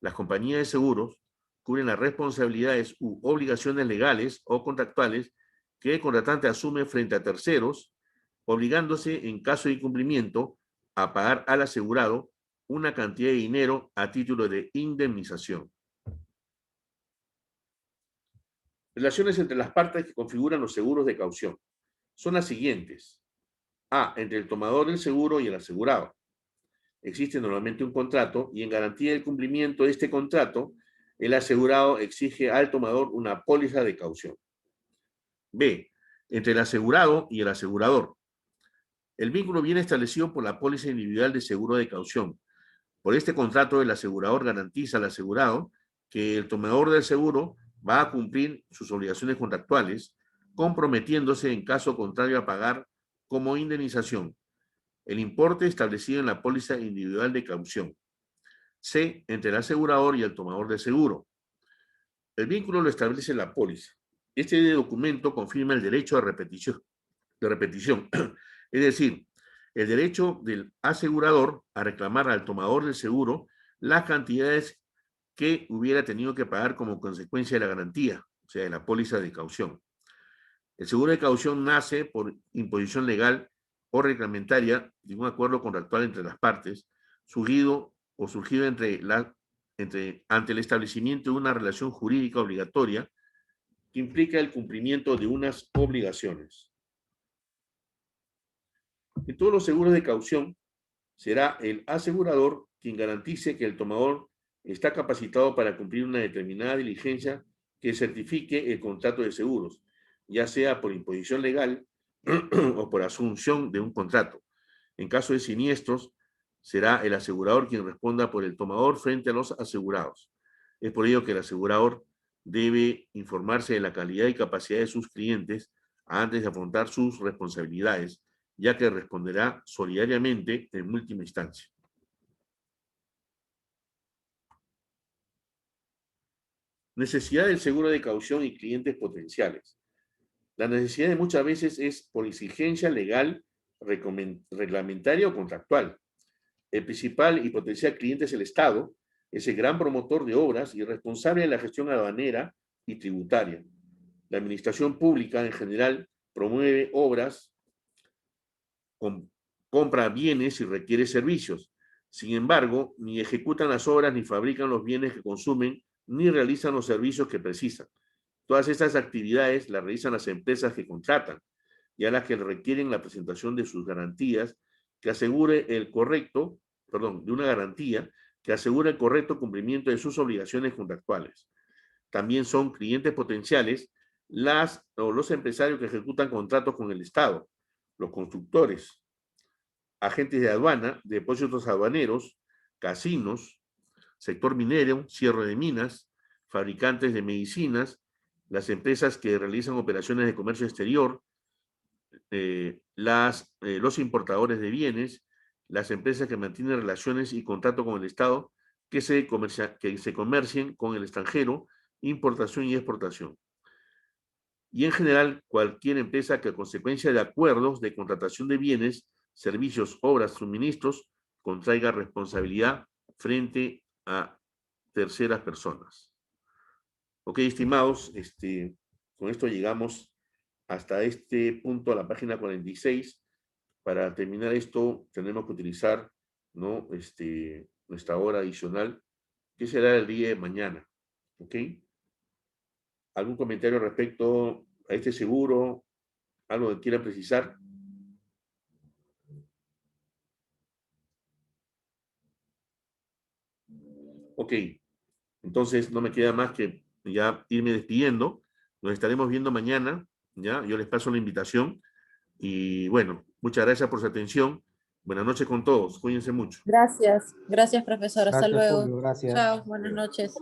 Las compañías de seguros cubren las responsabilidades u obligaciones legales o contractuales que el contratante asume frente a terceros, obligándose, en caso de incumplimiento, a pagar al asegurado una cantidad de dinero a título de indemnización. Relaciones entre las partes que configuran los seguros de caución son las siguientes. A. Entre el tomador del seguro y el asegurado. Existe normalmente un contrato y en garantía del cumplimiento de este contrato, el asegurado exige al tomador una póliza de caución. B. Entre el asegurado y el asegurador. El vínculo viene establecido por la póliza individual de seguro de caución. Por este contrato, el asegurador garantiza al asegurado que el tomador del seguro va a cumplir sus obligaciones contractuales, comprometiéndose en caso contrario a pagar como indemnización el importe establecido en la póliza individual de caución. C. Entre el asegurador y el tomador de seguro. El vínculo lo establece la póliza. Este documento confirma el derecho de repetición. Es decir, el derecho del asegurador a reclamar al tomador del seguro las cantidades que hubiera tenido que pagar como consecuencia de la garantía, o sea, de la póliza de caución. El seguro de caución nace por imposición legal o reglamentaria de un acuerdo contractual entre las partes, surgido entre la ante el establecimiento de una relación jurídica obligatoria que implica el cumplimiento de unas obligaciones. En todos los seguros de caución será el asegurador quien garantice que el tomador está capacitado para cumplir una determinada diligencia que certifique el contrato de seguros, ya sea por imposición legal o por asunción de un contrato. En caso de siniestros, será el asegurador quien responda por el tomador frente a los asegurados. Es por ello que el asegurador debe informarse de la calidad y capacidad de sus clientes antes de afrontar sus responsabilidades, ya que responderá solidariamente en última instancia. Necesidad del seguro de caución y clientes potenciales. La necesidad de muchas veces es por exigencia legal, reglamentaria o contractual. El principal y potencial cliente es el Estado, es el gran promotor de obras y responsable de la gestión aduanera y tributaria. La administración pública en general promueve obras, compra bienes y requiere servicios. Sin embargo, ni ejecutan las obras, ni fabrican los bienes que consumen, ni realizan los servicios que precisan. Todas estas actividades las realizan las empresas que contratan y a las que requieren la presentación de sus garantías que asegure de una garantía que asegure el correcto cumplimiento de sus obligaciones contractuales. También son clientes potenciales los empresarios que ejecutan contratos con el Estado, los constructores, agentes de aduana, depósitos aduaneros, casinos, sector minero, cierre de minas, fabricantes de medicinas, las empresas que realizan operaciones de comercio exterior, los importadores de bienes, las empresas que mantienen relaciones y contrato con el Estado que se comercien con el extranjero, importación y exportación. Y en general, cualquier empresa que a consecuencia de acuerdos de contratación de bienes, servicios, obras, suministros, contraiga responsabilidad frente a terceras personas. Ok, estimados, con esto llegamos hasta este punto a la página 46. Para terminar esto, tenemos que utilizar, ¿no? Nuestra hora adicional, que será el día de mañana. ¿Ok? ¿Algún comentario respecto a este seguro? ¿Algo que quiera precisar? Ok, entonces no me queda más que ya irme despidiendo. Nos estaremos viendo mañana, ¿ya? Yo les paso la invitación. Y bueno, muchas gracias por su atención. Buenas noches con todos. Cuídense mucho. Gracias. Gracias, profesor. Hasta Gracias, luego. Julio. Gracias. Chao. Buenas noches.